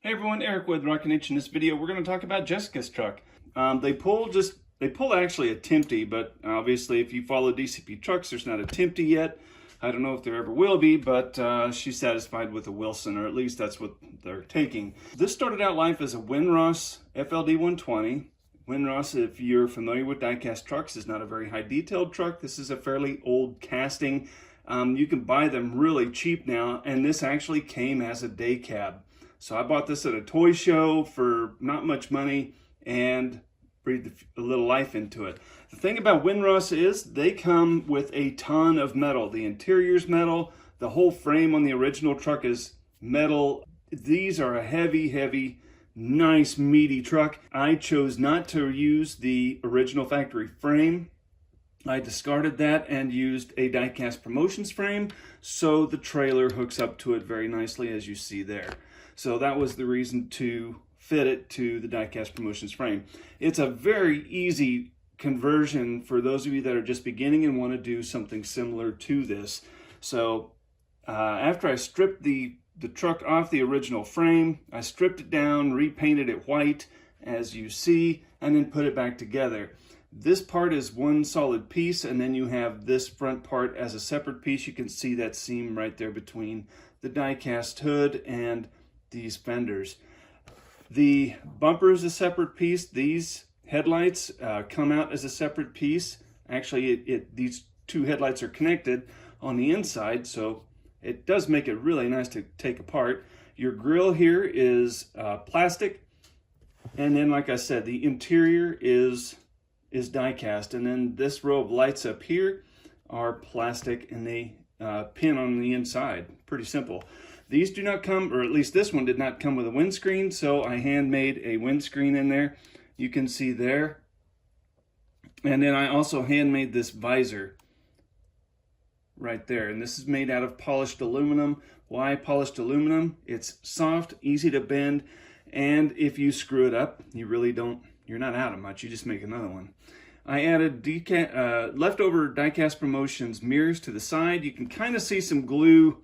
Hey everyone, Eric with Rockin' H. In this video, we're going to talk about Jessica's truck. They pull actually a Tempty, but obviously if you follow DCP trucks, there's not a Tempty yet. I don't know if there ever will be, but she's satisfied with a Wilson, or at least that's what they're taking. This started out life as a Winross FLD120. Winross, if you're familiar with diecast trucks, is not a very high detailed truck. This is a fairly old casting. You can buy them really cheap now, and this actually came as a day cab. So I bought this at a toy show for not much money and breathed a little life into it. The thing about Winross is they come with a ton of metal. The interior's metal, the whole frame on the original truck is metal. These are a heavy, nice meaty truck. I chose not to use the original factory frame. I discarded that and used a Diecast Promotions frame, so the trailer hooks up to it very nicely, as you see there. So that was the reason to fit it to the Diecast Promotions frame. It's a very easy conversion for those of you that are just beginning and want to do something similar to this. So after I stripped the truck off the original frame, I stripped it down, repainted it white, as you see, and then put it back together. This part is one solid piece, and then you have this front part as a separate piece. You can see that seam right there between the die-cast hood and these fenders. The bumper is a separate piece. These headlights come out as a separate piece. Actually, these two headlights are connected on the inside, so it does make it really nice to take apart. Your grille here is plastic, and then, like I said, the interior is die-cast, and then this row of lights up here are plastic, and they pin on the inside. Pretty simple. These do not come, or at least this one did not come with a windscreen, so I handmade a windscreen in there. You can see there. And then I also handmade this visor right there, and this is made out of polished aluminum. Why polished aluminum? It's soft, easy to bend, and if you screw it up, you're not out of much, you just make another one. I added leftover Diecast Promotions mirrors to the side. You can kind of see some glue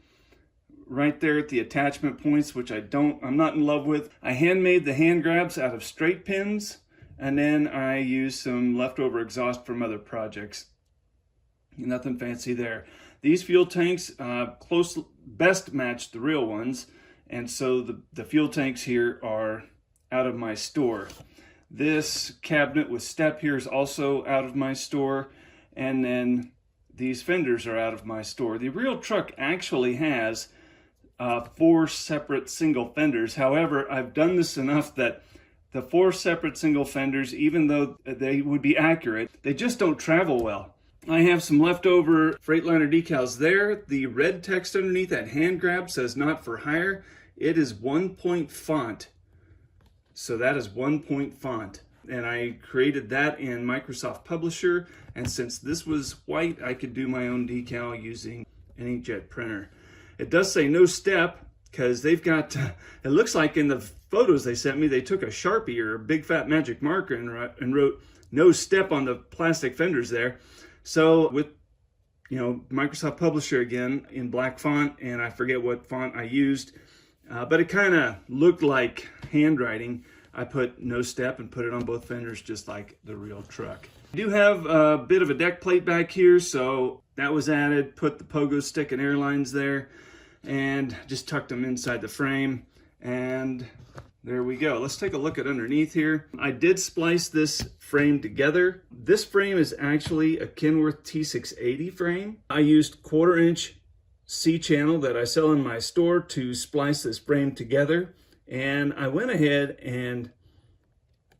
right there at the attachment points, which I'm not in love with. I handmade the hand grabs out of straight pins, and then I used some leftover exhaust from other projects. Nothing fancy there. These fuel tanks best match the real ones, and so the fuel tanks here are out of my store. This cabinet with step here is also out of my store, and then these fenders are out of my store. The real truck actually has 4 separate single fenders. However, I've done this enough that the 4 separate single fenders, even though they would be accurate, they just don't travel well. I have some leftover Freightliner decals there. The red text underneath that hand grab says not for hire. It is 1-point font. So that is 1-point font. And I created that in Microsoft Publisher. And since this was white, I could do my own decal using an inkjet printer. It does say no step, because they've got, it looks like in the photos they sent me, they took a Sharpie or a big fat magic marker and wrote no step on the plastic fenders there. So with, Microsoft Publisher again in black font, and I forget what font I used, but it kind of looked like handwriting. I put no step and put it on both fenders just like the real truck. I do have a bit of a deck plate back here, so that was added. Put the pogo stick and airlines there and just tucked them inside the frame, and there we go. Let's take a look at underneath here. I did splice this frame together. This frame is actually a Kenworth T680 frame. I used 1/4-inch C-channel that I sell in my store to splice this frame together, and I went ahead and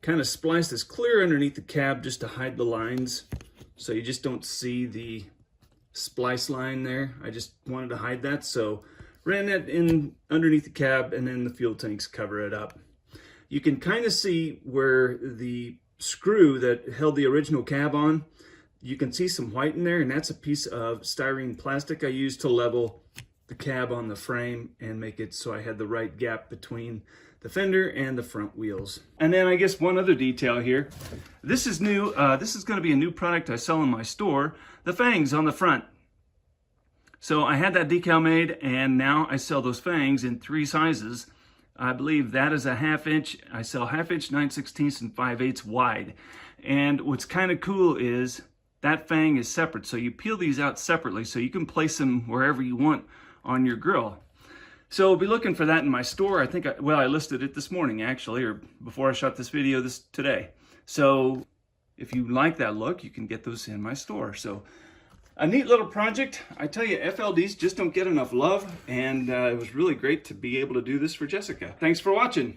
kind of spliced this clear underneath the cab just to hide the lines, so you just don't see the splice line there. I just wanted to hide that, so ran that in underneath the cab, and then the fuel tanks cover it up. You can kind of see where the screw that held the original cab on, you can see some white in there, and that's a piece of styrene plastic I used to level the cab on the frame and make it so I had the right gap between the fender and the front wheels. And then I guess one other detail here. This is new. This is going to be a new product I sell in my store. The fangs on the front. So I had that decal made, and now I sell those fangs in 3 sizes. I believe that is a 1/2 inch. I sell 1/2 inch, 9/16 and 5/8 wide. And what's kind of cool is that fang is separate. So you peel these out separately so you can place them wherever you want on your grill. So be looking for that in my store. I think, I listed it this morning actually, or before I shot this video today. So if you like that look, you can get those in my store. So a neat little project. I tell you, FLDs just don't get enough love, and it was really great to be able to do this for Jessica. Thanks for watching.